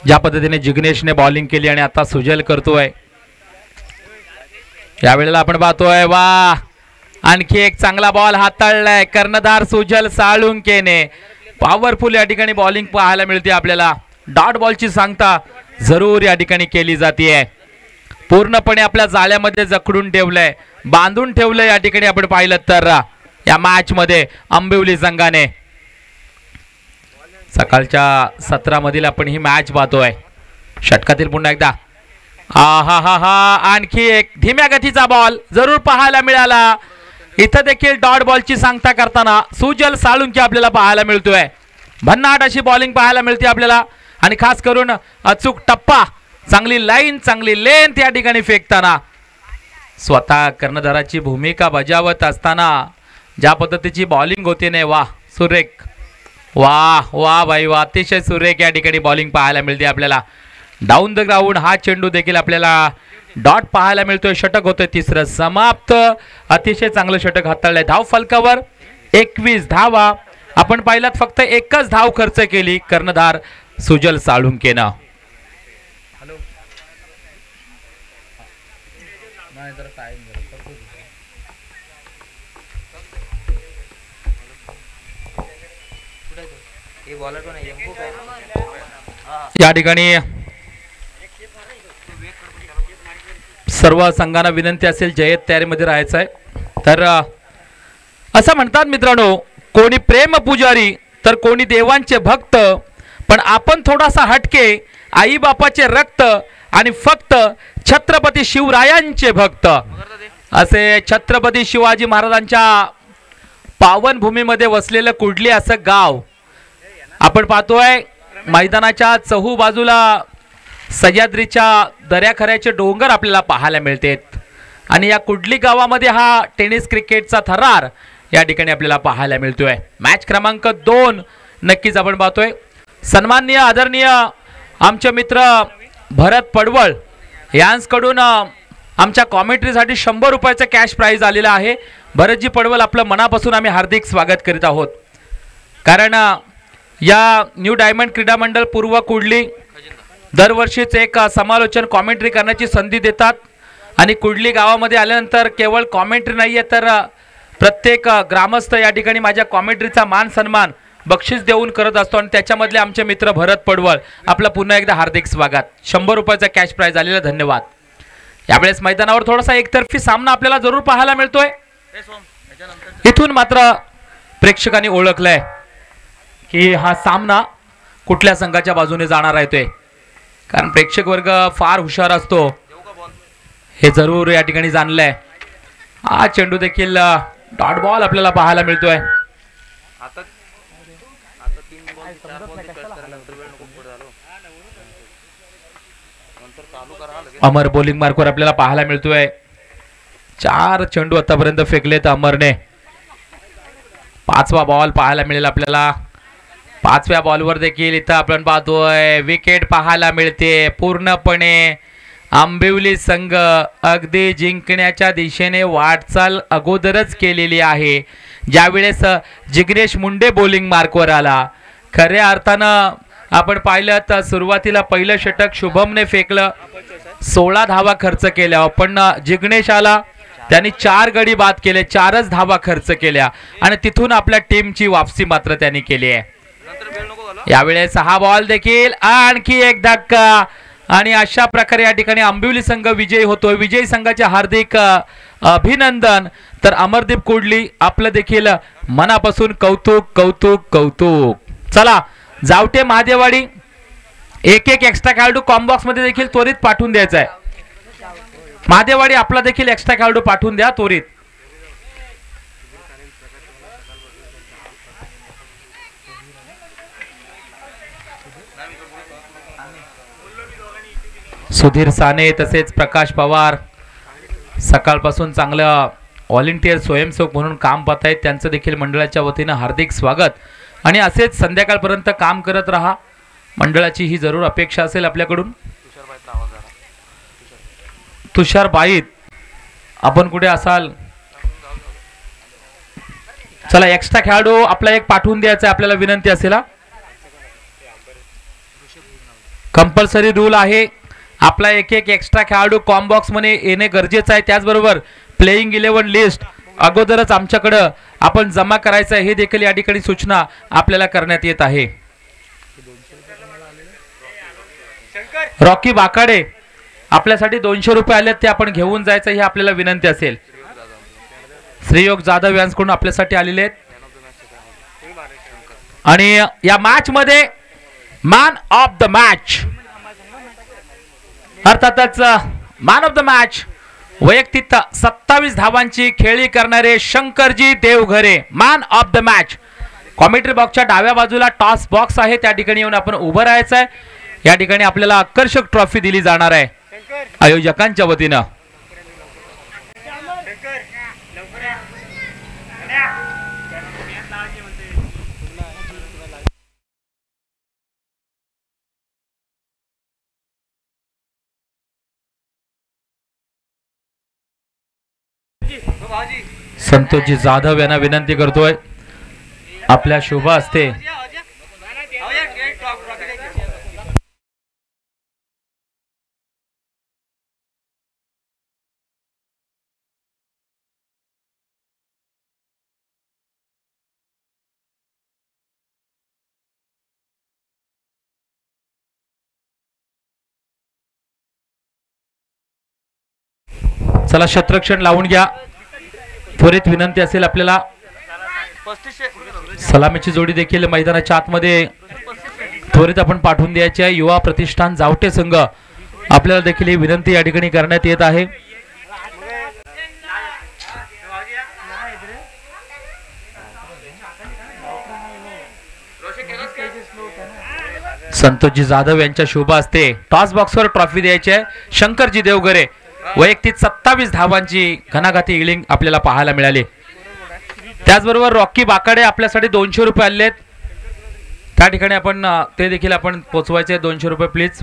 ज्या पद्धतीने जिग्नेशने बॉलिंग केली आणि आता सुजल करतोय. यावेळेला आपण पाहतोय, वा, आणखी एक चांगला बॉल हाताळलाय कर्णधार सुजल साळुंखेने. पॉवरफुल या ठिकाणी बॉलिंग पाहायला मिळते आपल्याला. डॉट बॉलची सांगता जरूर या ठिकाणी केली जाते. पूर्णपणे आपल्या जाळ्यामध्ये जखडून ठेवलंय, बांधून ठेवलंय या ठिकाणी आपण पाहिलं तर या मॅच मध्ये आंबिवली संघाने. सकाळच्या 17 मधील आपण ही मॅच पाहतोय. षटकातील पुन्हा एकदा आणखी एक धीम्या गतीचा बॉल जरूर पाहायला मिळाला. इथं देखील डॉट बॉलची सांगता करताना सुजल साळुंखे आपल्याला पाहायला मिळतोय. भन्नाट अशी बॉलिंग पाहायला मिळते आपल्याला आणि खास करून अचूक टप्पा, चांगली लाईन, चांगली लेंथ या ठिकाणी फेकताना स्वतः कर्णधाराची भूमिका बजावत असताना ज्या पद्धतीची बॉलिंग होते ने, वा, सुरेख. वाह वाह भाई वाह, अतिशय सुरेख या ठिकाणी बॉलिंग पाहायला मिळते आपल्याला. डाऊन द ग्राउंड हा चेंडू देखील आपल्याला डॉट पाहायला मिळतोय. षटक होतोय, तिसरं समाप्त. अतिशय चांगलं षटक हाताळलंय. धाव फलकावर 21 धावा. आपण पाहिलात फक्त एकच धाव खर्च केली कर्णधार सुजल साळुंखेनं. या ठिकाणी सर्व संघांना विनंती असेल जय्यत तयारीमध्ये राहायचं आहे. तर असं म्हणतात मित्रांनो, कोणी प्रेम पुजारी तर कोणी देवांचे भक्त, पण आपण थोडासा हटके, आई बापाचे रक्त आणि फक्त छत्रपती शिवरायांचे भक्त. असे छत्रपती शिवाजी महाराजांच्या पावनभूमीमध्ये वसलेलं कुडली असं गाव आपण पाहतोय. मैदानाच्या चहू बाजूला सह्याद्रीच्या दऱ्याखऱ्याचे डोंगर आपल्याला पाहायला मिळतात आणि या कुडली गावामध्ये हा टेनिस क्रिकेटचा थरार या ठिकाणी आपल्याला पाहायला मिळतोय. मॅच क्रमांक 2 नक्कीच आपण पाहतोय. सन्माननीय आदरणीय आमचे मित्र भरत पडवळ यांकडून आमच्या कॉमेंट्रीसाठी 100 रुपयाचं कॅश प्राइज आलेला आहे. भरतजी पडवळ, आपलं मनापासून आम्ही हार्दिक स्वागत करीत आहोत. कारण या न्यू डायमंड क्रीडा मंडळ पूर्व कुडली दरवर्षीच एक समालोचन कॉमेंट्री करण्याची संधी देतात आणि कुडली गावामध्ये आल्यानंतर केवळ कॉमेंट्री नाही आहे तर प्रत्येक ग्रामस्थ या ठिकाणी माझ्या कॉमेंट्रीचा मान सन्मान बक्षीस देऊन करत असतो आणि त्याच्यामधले आमचे मित्र भरत पडवळ, आपलं पुन्हा एकदा हार्दिक स्वागत. 100 रुपयाचा कॅश प्राइज आलेला, धन्यवाद. यावेळेस मैदानावर थोडासा एकतर्फी सामना आपल्याला जरूर पाहायला मिळतोय. इथून मात्र प्रेक्षकांनी ओळखलंय की हा सामना कुठल्या संघाच्या बाजूने जाणार आहे ते, कारण प्रेक्षक वर्ग फार हुशार असतो हे जरूर या ठिकाणी जाणलंय. हा चेंडू देखील डॉट बॉल आपल्याला पाहायला मिळतोय. आता आता 3 बॉल 4 बॉल कट करा नंतर वेळ नको पुढे झालो नंतर चालू करा लगेच. अमर बॉलिंग मार्कवर आपल्याला पाहायला मिळतोय. 4 चेंडू आतापर्यंत फेकलेत अमरने. 5वा बॉल पाहायला मिळेल आपल्याला. 5व्या बॉलवर देखील इथं आपण पाहतोय विकेट पाहायला मिळते. पूर्णपणे आंबिवली संघ अगदी जिंकण्याच्या दिशेने वाटचाल अगोदरच केलेली आहे. ज्यावेळेस जिग्नेश मुंडे बॉलिंग मार्कवर आला, खऱ्या अर्थानं आपण पाहिलं तर सुरुवातीला पहिलं षटक शुभमने फेकलं, 16 धावा खर्च केल्या. पण जिग्नेश आला, त्यांनी 4 गडी बाद केले, 4च धावा खर्च केल्या आणि तिथून आपल्या टीमची वापसी मात्र त्यांनी केली आहे. यावेळेस 6 बॉल देखील आणखी एक धक्का आणि अशा प्रकारे या ठिकाणी आंबिवली संघ विजयी होतोय. विजयी संघाचे हार्दिक अभिनंदन. तर अमरदीप कोडली आपलं देखील मनापासून कौतुक कौतुक कौतुक. चला जावटे महादेवाडी एक एक्स्ट्रा खेळाडू कॉम्बॉक्स मध्ये देखील त्वरित पाठवून द्यायचा आहे. महादेवाडी आपला देखील एक्स्ट्रा खेळाडू पाठवून द्या त्वरित. सुधीर साने तसेच प्रकाश पवार सकाळपासून चांगलं व्हॉलेंटियर स्वयंसेवक म्हणून काम पाहत आहेत. त्यांचं देखील मंडळाच्या वतीनं हार्दिक स्वागत आणि असेच संध्याकाळपर्यंत काम करत राहा. मंडळाची ही जरूर अपेक्षा असेल आपल्याकडून. तुषार बाईत आपण कुठे असाल? चला एक्स्ट्रा खेळाडू आपला एक पाठवून द्यायचा आहे, आपल्याला विनंती असेल. कंपल्सरी रूल आहे, आपला एक एक्स्ट्रा खेळाडू कॉम्बॉक्स मध्ये येणे गरजेचं आहे. त्याचबरोबर प्लेइंग 11 लिस्ट अगोदरच आमच्याकडं आपण जमा करायचं आहे, हे देखील या ठिकाणी सूचना आपल्याला करण्यात येत आहे. रॉकी बाकाडे आपल्यासाठी 200 रुपये आलेत, ते आपण घेऊन जायचं ही आपल्याला विनंती असेल. श्रीयोग जाधव यांच्याकडून आपल्यासाठी आलेले आहेत. आणि या मॅच मध्ये मॅन ऑफ द मॅच अर्थातच मॅन ऑफ द मॅच वैयक्तिक 27 धावांची खेळी करणारे Shankarji Deoghare man of the match. Commentary बॉक्सच्या डाव्या बाजूला टॉस बॉक्स आहे, त्या ठिकाणी येऊन आपण उभं राहायचं आहे. या ठिकाणी आपल्याला आकर्षक ट्रॉफी दिली जाणार आहे आयोजकांच्या वतीनं. संतोषजी जाधव यांना विनंती करतोय आपल्या शुभ हस्ते चला क्षेत्ररक्षण लावून घ्या, त्वरित विनंती असेल आपल्याला. सलामीची जोडी देखील मैदानाच्या आतमध्ये त्वरित आपण पाठवून द्यायची आहे. युवा प्रतिष्ठान जावटे संघ आपल्याला देखील ही विनंती या ठिकाणी करण्यात येत आहे. संतोषजी जाधव यांच्या शुभ हस्ते टॉस बॉक्सवर ट्रॉफी द्यायची आहे. शंकरजी देवघरे वैयक्तिक 27 धावांची घणाघाती इनिंग आपल्याला पाहायला मिळाली. त्याचबरोबर रॉकी बाकाडे आपल्यासाठी 200 रुपये आलेत, त्या ठिकाणी आपण ते देखील आपण पोचवायचे. 200 रुपये प्लीज.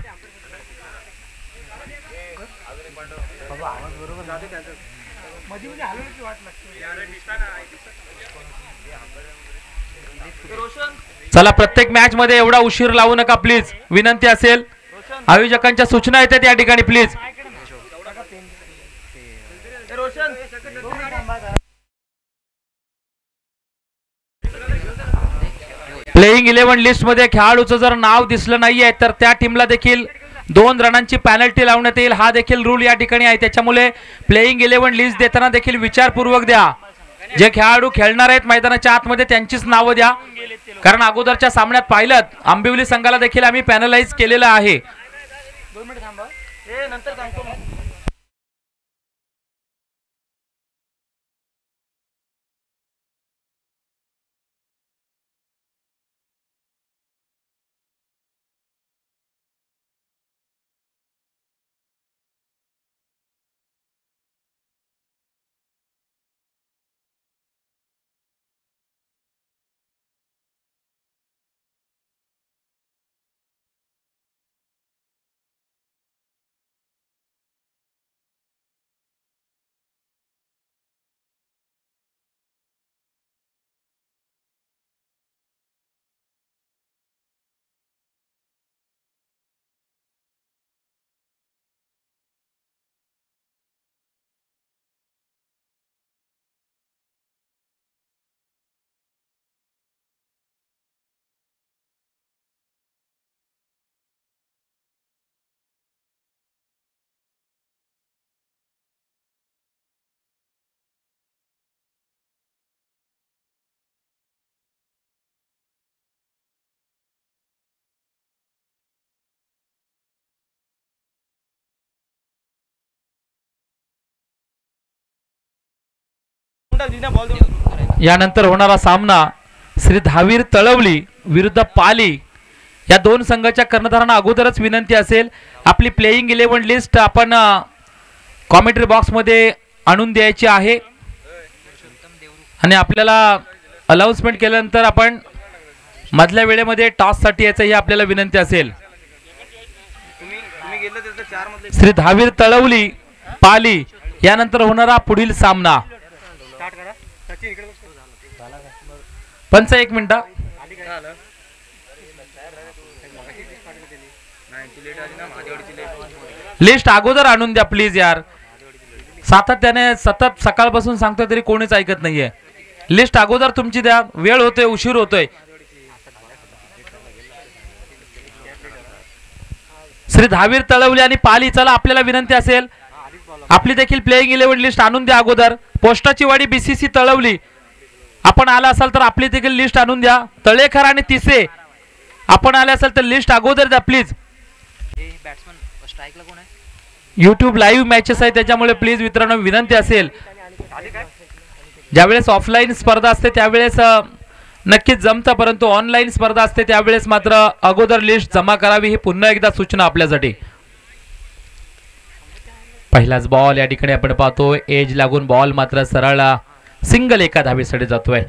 चला प्रत्येक मॅच मध्ये एवढा उशीर लावू नका प्लीज, विनंती असेल. आयोजकांच्या सूचना येतात या ठिकाणी प्लीज. प्लेइंग 11 लिस्ट मध्ये खेळाडूचं जर नाव दिसलं नाहीये तर त्या टीमला देखील 2 रनांची पॅनल्टी लावण्यात येईल. हा देखील रूल या ठिकाणी आहे, त्याच्यामुळे प्लेइंग 11 लिस्ट देताना देखील विचारपूर्वक द्या. जे खेळाडू खेळणार आहेत मैदानाच्या आतमध्ये त्यांचीच नावं द्या, कारण अगोदरच्या सामन्यात पाहिलं आंबिवली संघाला देखील आम्ही पॅनलाइज केलेलं आहे. यानंतर होणारा सामना श्री धावीर तळवली विरुद्ध पाली. या दोन संघाच्या कर्णधारांना अगोदरच विनंती असेल आपली प्लेइंग 11 लिस्ट आपण कॉमेंट्री बॉक्समध्ये आणून द्यायची आहे आणि आपल्याला अनाउन्समेंट केल्यानंतर आपण मधल्या वेळेमध्ये टॉससाठी यायचं ही आपल्याला विनंती असेल. श्री धावीर तळवली पाली यानंतर होणारा पुढील सामना. पंच 1 मिनिट. लिस्ट अगोदर आणून द्या प्लीज यार. सातत्याने सतत सकाळपासून सांगतोय तरी कोणीच ऐकत नाहीये. लिस्ट अगोदर तुमची द्या. वेळ होतोय, उशीर होतोय. श्री धावीर तळवली आणि पाली चला आपल्याला विनंती असेल आपली देखील प्लेइंग 11 लिस्ट आणून द्या अगोदर. पोस्टाची वाडी BCC तळवली आपण आला असाल तर आपली देखील लिस्ट आणून द्या. तळेखर आणि तिसे आपण आले असाल तर लिस्ट अगोदर द्या प्लीज. YouTube लाईव्ह मॅचेस आहे त्याच्यामुळे प्लीज मित्रांनो विनंती असेल ज्यावेळेस ऑफलाईन स्पर्धा असते त्यावेळेस नक्कीच जमतं परंतु ऑनलाईन स्पर्धा असते त्यावेळेस मात्र अगोदर लिस्ट जमा करावी ही पुन्हा एकदा सूचना आपल्यासाठी. पहिलाच बॉल या ठिकाणी आपण पाहतोय एज लागून बॉल मात्र सरळ सिंगल एका धावेसाठी जातोय.